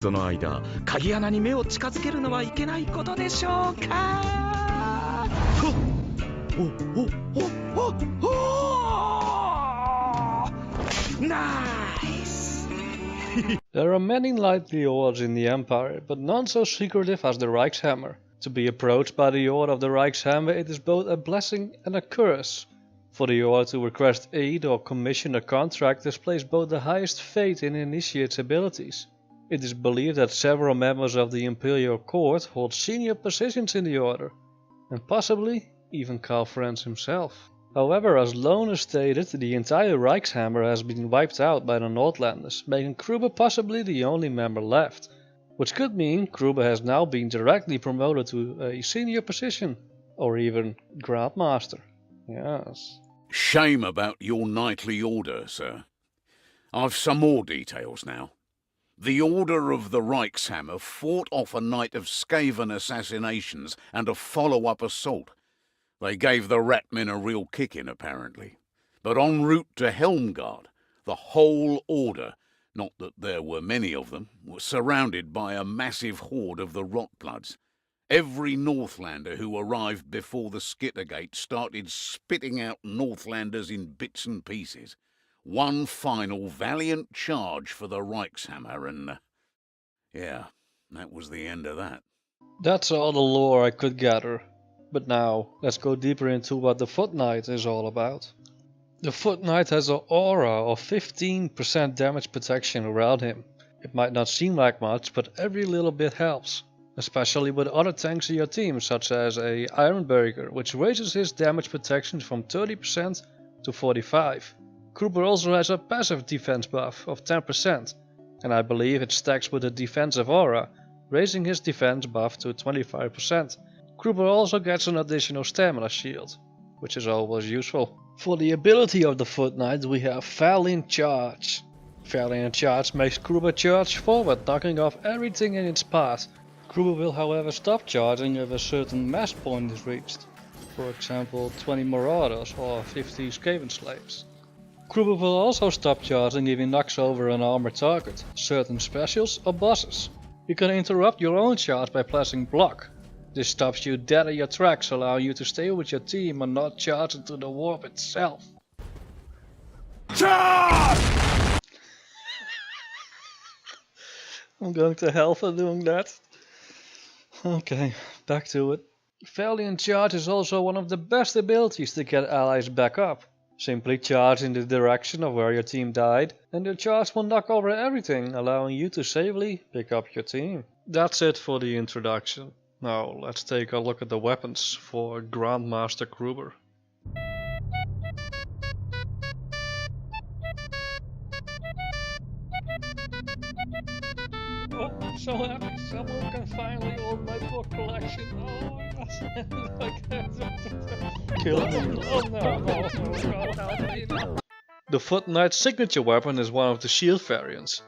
その間、鍵穴に目を近づけるのはいけないことでしょうか。Nice! There are many knightly orders in the Empire, but none so secretive as the Reichshammer. To be approached by the order of the Reichshammer, it is both a blessing and a curse. For the order to request aid or commission a contract displays both the highest faith in initiate's abilities. It is believed that several members of the Imperial Court hold senior positions in the order, and possibly even Karl Franz himself. However, as Lone stated, the entire Reichshammer has been wiped out by the Nordlanders, making Kruber possibly the only member left, which could mean Kruber has now been directly promoted to a senior position, or even Grandmaster. Yes. Shame about your knightly order, sir. I've some more details now. The Order of the Reichshammer fought off a night of Skaven assassinations and a follow-up assault. They gave the Ratmen a real kicking, apparently. But en route to Helmgard, the whole Order, not that there were many of them, was surrounded by a massive horde of the Rotbloods. Every Northlander who arrived before the Skittergate started spitting out Northlanders in bits and pieces. One final valiant charge for the Reichshammer and... yeah, that was the end of that. That's all the lore I could gather. But now, let's go deeper into what the Footknight is all about. The Footknight has an aura of 15% damage protection around him. It might not seem like much, but every little bit helps. Especially with other tanks in your team, such as a Ironburger, which raises his damage protection from 30% to 45%. Kruber also has a passive defense buff of 10%, and I believe it stacks with a defensive aura, raising his defense buff to 25%. Kruber also gets an additional stamina shield, which is always useful. For the ability of the Footknight we have Valiant Charge. Valiant Charge makes Kruber charge forward, knocking off everything in its path. Kruber will however stop charging if a certain mass point is reached, for example 20 Marauders or 50 Skaven Slaves. Kruber will also stop charging if he knocks over an armored target, certain specials or bosses. You can interrupt your own charge by pressing block. This stops you dead in your tracks, allowing you to stay with your team and not charge into the warp itself. Charge! I'm going to hell for doing that. Okay, back to it. Valiant Charge is also one of the best abilities to get allies back up. Simply charge in the direction of where your team died, and your charge will knock over everything, allowing you to safely pick up your team. That's it for the introduction. Now let's take a look at the weapons for Grandmaster Kruber. Oh, I'm so happy someone can finally hold my book collection. Oh, yes. Kill him. Oh no. The Footknight's signature weapon is one of the shield variants,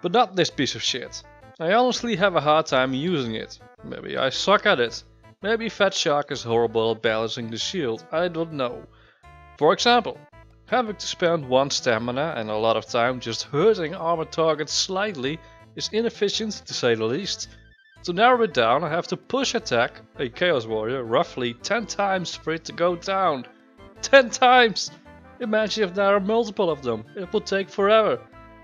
but not this piece of shit. I honestly have a hard time using it. Maybe I suck at it. Maybe Fat Shark is horrible at balancing the shield, I don't know. For example, having to spend 1 stamina and a lot of time just hurting armored targets slightly is inefficient to say the least. To narrow it down, I have to push attack a Chaos Warrior roughly 10 times for it to go down. 10 times! Imagine if there are multiple of them, it would take forever.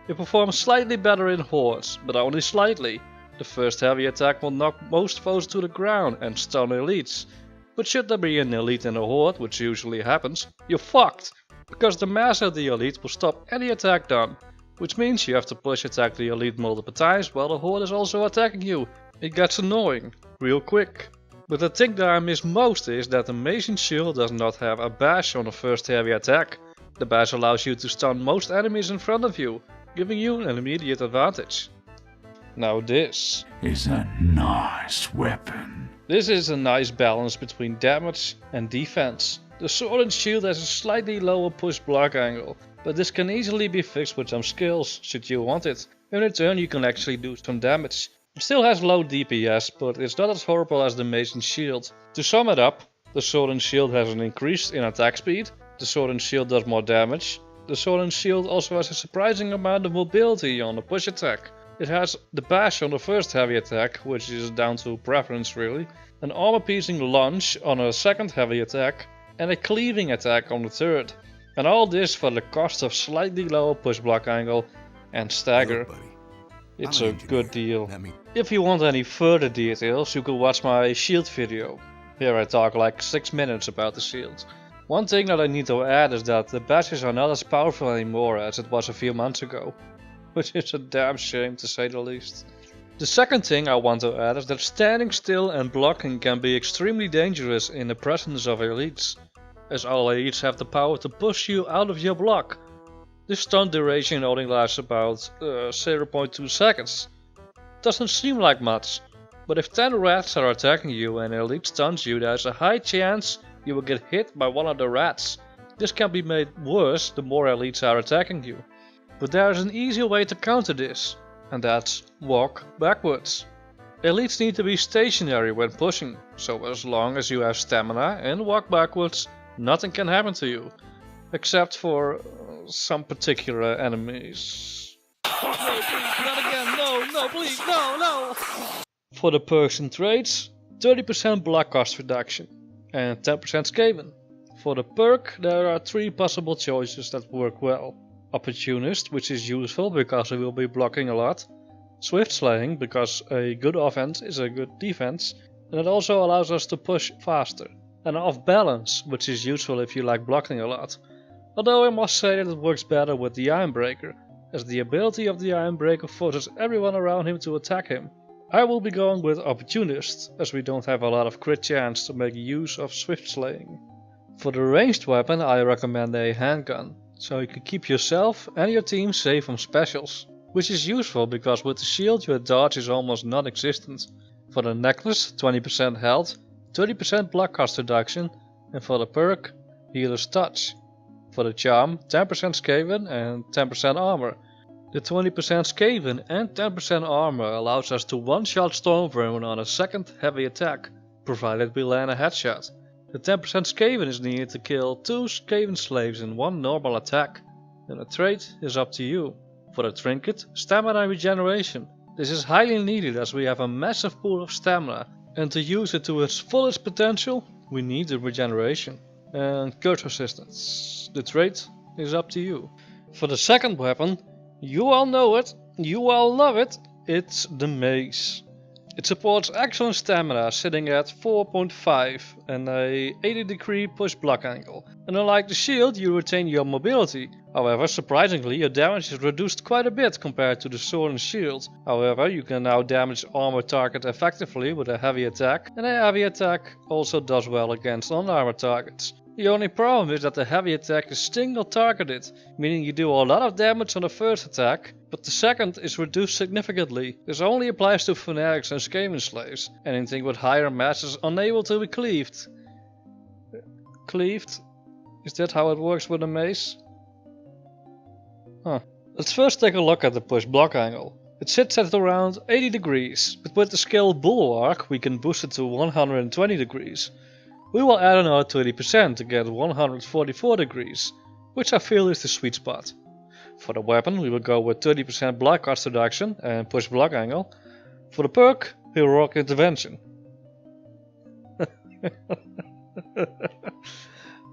It performs slightly better in hordes, but only slightly. The first heavy attack will knock most foes to the ground and stun elites. But should there be an elite in a horde, which usually happens, you're fucked, because the mass of the elite will stop any attack done. Which means you have to push attack the elite multiple times while the horde is also attacking you. It gets annoying, real quick. But the thing that I miss most is that the Mason Shield does not have a bash on the first heavy attack. The bash allows you to stun most enemies in front of you, giving you an immediate advantage. Now this is a nice weapon. This is a nice balance between damage and defense. The sword and shield has a slightly lower push block angle, but this can easily be fixed with some skills, should you want it. In return you can actually do some damage. It still has low DPS, but it's not as horrible as the Mason Shield. To sum it up, the sword and shield has an increase in attack speed, the sword and shield does more damage, the sword and shield also has a surprising amount of mobility on the push attack. It has the bash on the first heavy attack, which is down to preference really, an armor piercing lunge on a second heavy attack, and a cleaving attack on the third. And all this for the cost of slightly lower push block angle and stagger. Look, buddy, It's I'm a an engineer. good deal. Let me... If you want any further details, you can watch my shield video. Here I talk like 6 minutes about the shield. One thing that I need to add is that the bashes are not as powerful anymore as it was a few months ago. Which is a damn shame to say the least. The second thing I want to add is that standing still and blocking can be extremely dangerous in the presence of elites, as all elites have the power to push you out of your block. This stun duration only lasts about 0.2 seconds. Doesn't seem like much, but if 10 rats are attacking you and an elite stuns you, there's a high chance you will get hit by one of the rats. This can be made worse the more elites are attacking you. But there is an easy way to counter this, and that's walk backwards. Elites need to be stationary when pushing, so as long as you have stamina and walk backwards, nothing can happen to you, except for some particular enemies. No, please, not again, no, please, no! For the perks and traits, 30% block cost reduction and 10% Skaven. For the perk, there are 3 possible choices that work well. Opportunist, which is useful because we will be blocking a lot. Swift Slaying, because a good offense is a good defense, and it also allows us to push faster. And Off Balance, which is useful if you like blocking a lot. Although I must say that it works better with the Ironbreaker, as the ability of the Ironbreaker forces everyone around him to attack him. I will be going with Opportunist, as we don't have a lot of crit chance to make use of Swift Slaying. For the ranged weapon I recommend a handgun, so you can keep yourself and your team safe from specials. Which is useful because with the shield your dodge is almost non-existent. For the necklace, 20% health, 30% block cost reduction, and for the perk, Healer's Touch. For the charm, 10% Skaven and 10% armor. The 20% Skaven and 10% armor allows us to one-shot Storm Vermin on a second heavy attack, provided we land a headshot. The 10% Skaven is needed to kill 2 Skaven slaves in one normal attack, and the trait is up to you. For the trinket, stamina regeneration. This is highly needed as we have a massive pool of stamina, and to use it to its fullest potential, we need the regeneration. And curse resistance. The trait is up to you. For the second weapon, you all know it, you all love it, it's the mace. It supports excellent stamina, sitting at 4.5 and a 80-degree push block angle. And unlike the shield, you retain your mobility. However, surprisingly, your damage is reduced quite a bit compared to the sword and shield. However, you can now damage armor target effectively with a heavy attack, and a heavy attack also does well against unarmored targets. The only problem is that the heavy attack is single targeted, meaning you do a lot of damage on the first attack, but the second is reduced significantly. This only applies to fanatics and Skaven slaves. Anything with higher mass is unable to be cleaved. Cleaved? Is that how it works with a mace? Huh. Let's first take a look at the push block angle. It sits at around 80 degrees, but with the skill Bulwark we can boost it to 120 degrees. We will add another 20% to get 144 degrees, which I feel is the sweet spot. For the weapon we will go with 30% block cost reduction and push block angle. For the perk, Heroic Intervention.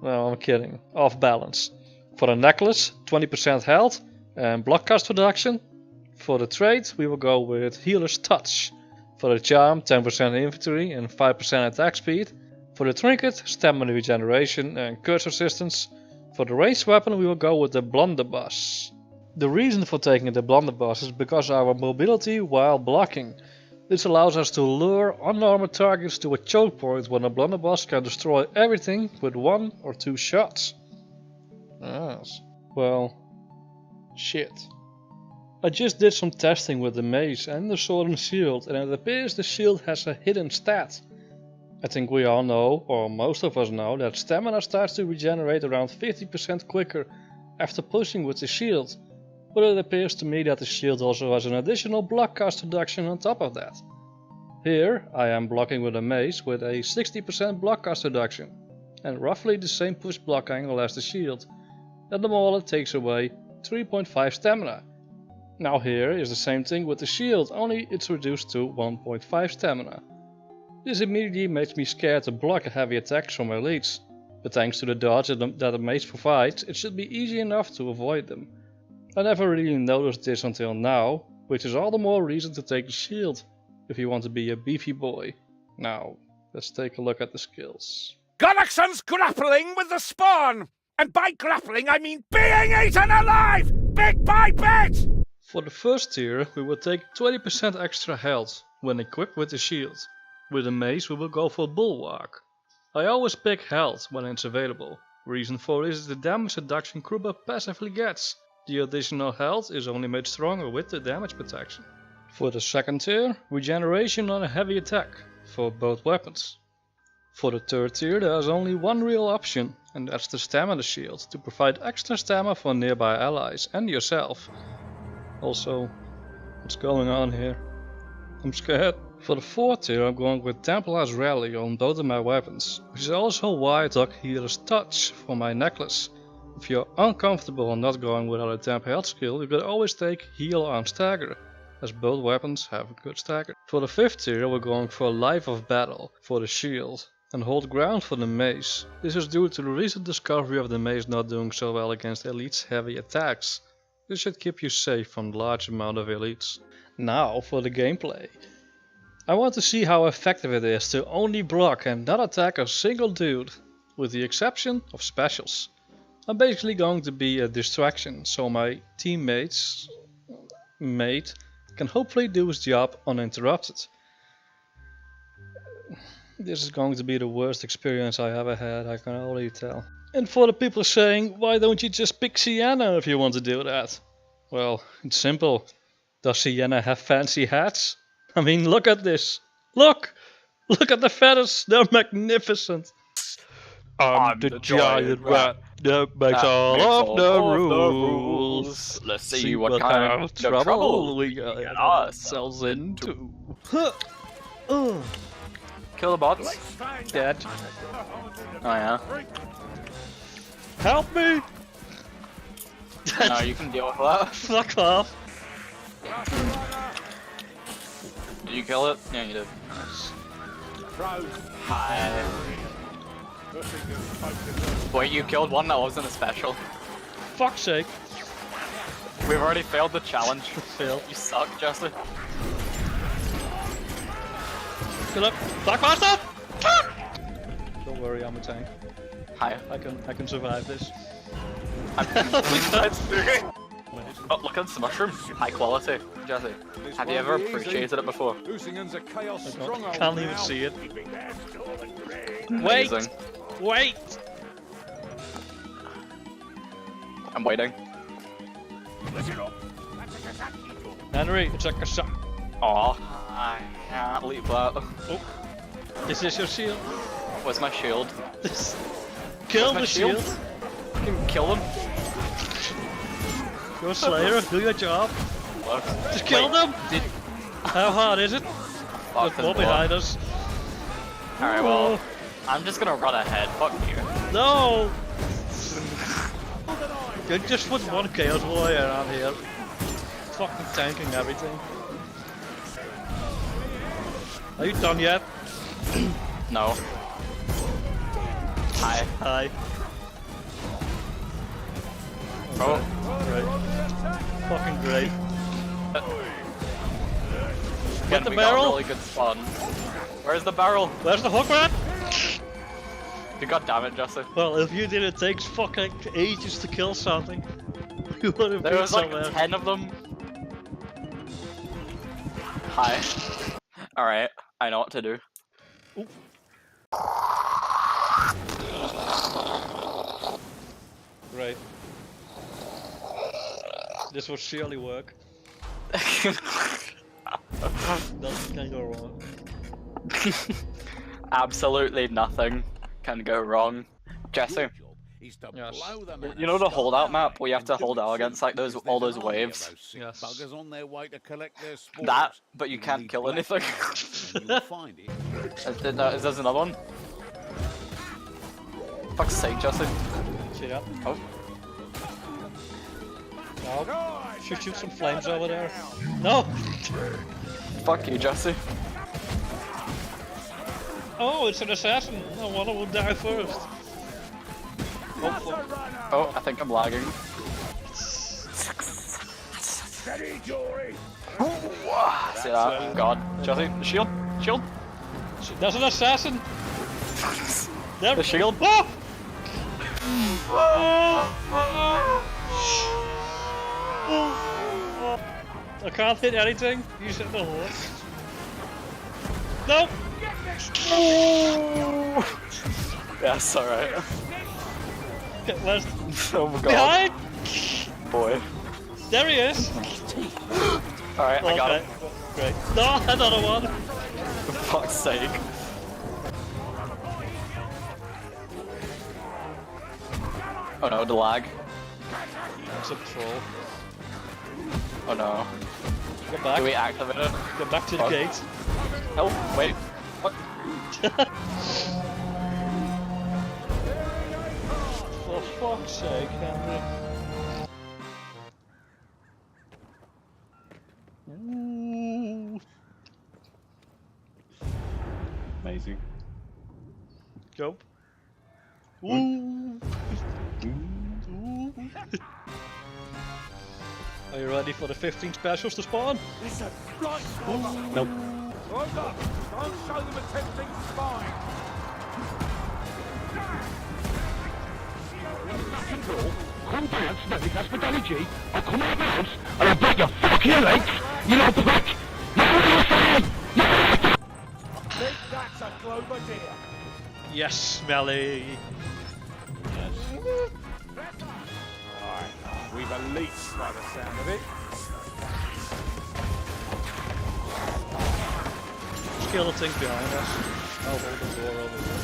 No, I'm kidding. Off Balance. For the necklace, 20% health and block cost reduction. For the trait we will go with Healer's Touch. For the charm, 10% infantry and 5% attack speed. For the trinket, stamina regeneration and curse resistance. For the ranged weapon we will go with the blunderbuss. The reason for taking the blunderbuss is because of our mobility while blocking. This allows us to lure unarmored targets to a choke point when a blunderbuss can destroy everything with 1 or 2 shots. Yes. Well, shit. I just did some testing with the mace and the sword and shield, and it appears the shield has a hidden stat. I think we all know, or most of us know, that stamina starts to regenerate around 50% quicker after pushing with the shield, but it appears to me that the shield also has an additional block cost reduction on top of that. Here I am blocking with a mace with a 60% block cost reduction, and roughly the same push block angle as the shield, and the maul takes away 3.5 stamina. Now here is the same thing with the shield, only it's reduced to 1.5 stamina. This immediately makes me scared to block heavy attacks from elites, but thanks to the dodge that the mace provides, it should be easy enough to avoid them. I never really noticed this until now, which is all the more reason to take the shield, if you want to be a beefy boy. Now, let's take a look at the skills. Galaxon's grappling with the spawn! And by grappling, I mean being eaten alive! Bit by bit! For the first tier, we will take 20% extra health when equipped with the shield. With the mace, we will go for Bulwark. I always pick health when it's available. Reason for this is the damage reduction Kruber passively gets. The additional health is only made stronger with the damage protection. For the second tier, regeneration on a heavy attack for both weapons. For the third tier, there is only one real option, and that's the stamina shield to provide extra stamina for nearby allies and yourself. Also, what's going on here? I'm scared. For the fourth tier, I'm going with Templar's Rally on both of my weapons, which is also why I took Healer's Touch for my necklace. If you're uncomfortable and not going without a temp health skill, you could always take Heal on Stagger, as both weapons have a good stagger. For the fifth tier, we're going for Life of Battle for the shield, and Hold Ground for the mace. This is due to the recent discovery of the mace not doing so well against elites' heavy attacks. This should keep you safe from a large amount of elites. Now for the gameplay. I want to see how effective it is to only block and not attack a single dude, with the exception of specials. I'm basically going to be a distraction, so my teammates can hopefully do his job uninterrupted. This is going to be the worst experience I ever had, I can already tell. And for the people saying, why don't you just pick Sienna if you want to do that? Well, it's simple. Does Sienna have fancy hats? I mean, look at this. Look! Look at the feathers, they're magnificent. I'm the giant rat that makes all of the rules. Let's see what kind of trouble we get ourselves into. Kill the bots. Dead. Oh yeah. Help me! No, you can deal with that. Fuck off. Did you kill it? Yeah, you did. Hi. Wait, you killed one that wasn't a special? Fuck's sake. We've already failed the challenge. Failed. You suck, Jesse. Good luck. Black Master! Don't worry, I'm a tank. Hi. I can survive this. Oh, look at this mushroom. High quality. Jesse, have you ever appreciated it before? I can't even see it. Amazing. Wait! Wait! I'm waiting. Henry, it's a cassette. Aw, I can't leave that. Oh. This is your shield. Where's my shield? Kill my the shield. You can kill him. Go Slayer, do your job. Look. Just kill them! How hard is it? There's more behind us. Alright, well, I'm just gonna run ahead. Fuck you. No! You just put one Chaos Warrior around here. Fucking tanking everything. Are you done yet? No. Hi. Hi. Oh. Great. Fucking great. Again, the we barrel? got really good fun. Where's the barrel? Where's the hook rat? You got damn it, Jesse. Well, if you did, it takes fucking ages to kill something. You would have There been was like somewhere. 10 of them. Hi. Alright, I know what to do. Ooh. Great. This will surely work. Nothing can go wrong. Absolutely nothing can go wrong. Jesse, Is to Yes. blow them in you a know the stop holdout down map where you have to and hold do out it against like quickly all with those an eye of waves? those sick Yes. buggers on their way to collect their spores. That, but you can't need kill black anything. and you'll find it. Is there another one? Fuck's sake, Jesse. Shit up. Oh. No. Shoot some flames over there. No! Fuck you, Jesse. Oh, it's an assassin. No one will die first. Oh, I think I'm lagging. See that? God. Jesse, the shield. Shield. There's an assassin! There. The shield. Oh! I can't hit anything. He's hit the horse. No! Yes, alright. Get west. Oh my god. Behind! Boy. There he is! Alright, I got him. Great. No, another one! For fuck's sake. Oh no, the lag. That's a troll. Oh no. Go back. Do we activate it? Go back to the gate. Oh, wait. What? For fuck's sake, Henry. Ooh. Amazing. Go. Ooh. Are you ready for the 15 specials to spawn? Listen, right, Nope. hold up. Don't show them a tempting spine. Come down, Smelly, that's methodology. I'll come out of the house and I'll break your fucking legs, you little prick! You know what I'm saying? Think that's a Clover deer. Yes, Smelly. Alright, we've a leech by the sound of it. Just kill the thing behind us. I'll hold the door over there.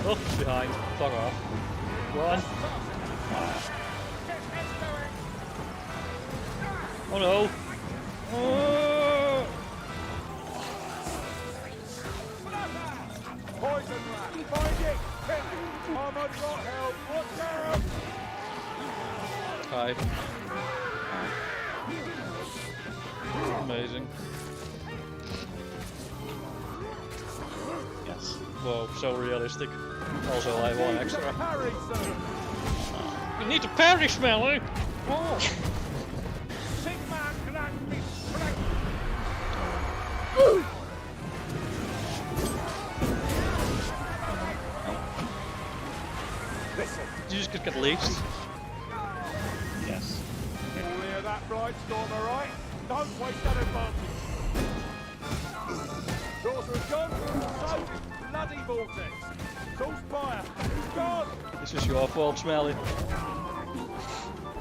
Oh, behind. Fuck off. Run. Oh no. Poison rat, find it, kill it. Armored rot help, watch out! Hi. Amazing. Yes. Whoa, so realistic. Also, I have one extra. Parry, sir. You need to parry, Smelly! Oh. Sigma crank me straight. Listen, Did you just get leached? Yes. all hear that bright storm, alright? Don't waste that advantage. Doors are gone, so bloody vortex. Call fire. He's gone. This is your fault, Smelly.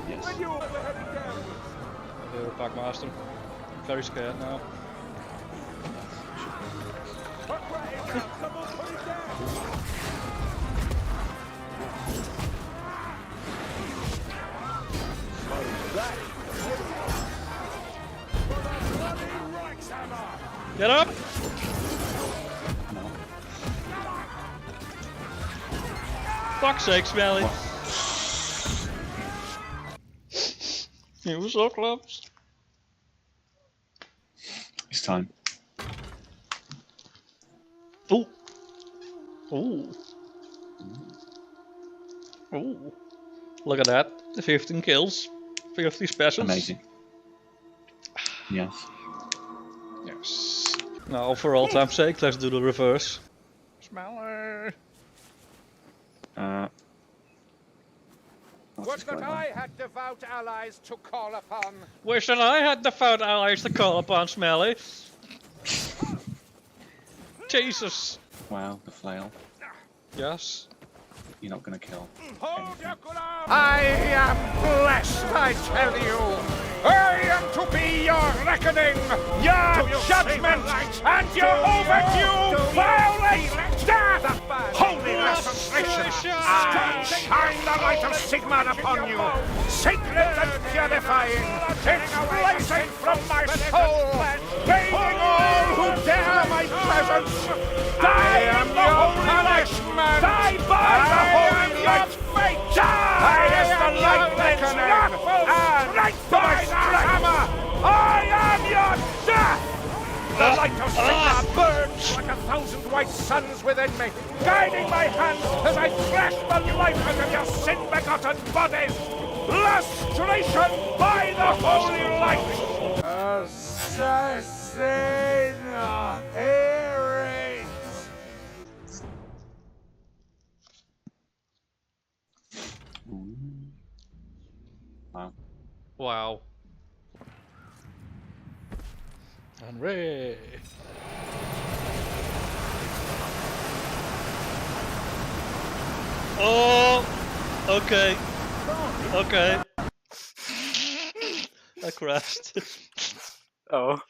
Yes. When you're heading downwards. Here, Packmaster. I'm very scared now. Put rat in now. Someone put it down. That is for the bloody Reichshammer. Get up! No. Fuck's sake, Smelly. You were so close. It's time. Ooh. Ooh. Ooh. Look at that. 15 kills. 50 specials. Amazing. Yes. Yes. Now, for all time's sake, let's do the reverse. Smeller. Would that I had devout allies to call upon. Wish that I had devout allies to call upon, Smelly. Jesus. Wow, the flail. Yes. You're not gonna kill. Hold your ground! I am blessed, I tell you! I am to be your reckoning, your judgment, and your overdue violent death! Holy lacerations! I shine the light of Sigmar upon you, sacred and purifying, it's blazing from my soul, bathing all who dare my presence! Die am your punishment! Die by the holy light! Die as the lightning's wrathful strike by the hammer! I am your death! The light of Sigmar burns like 1,000 white suns within me, guiding my hands as I thrash the life out of your sin-begotten bodies! Lustration by the holy light! Assassina Ares! Wow. Wow. Henry. Oh, okay. Okay. I crashed. Oh.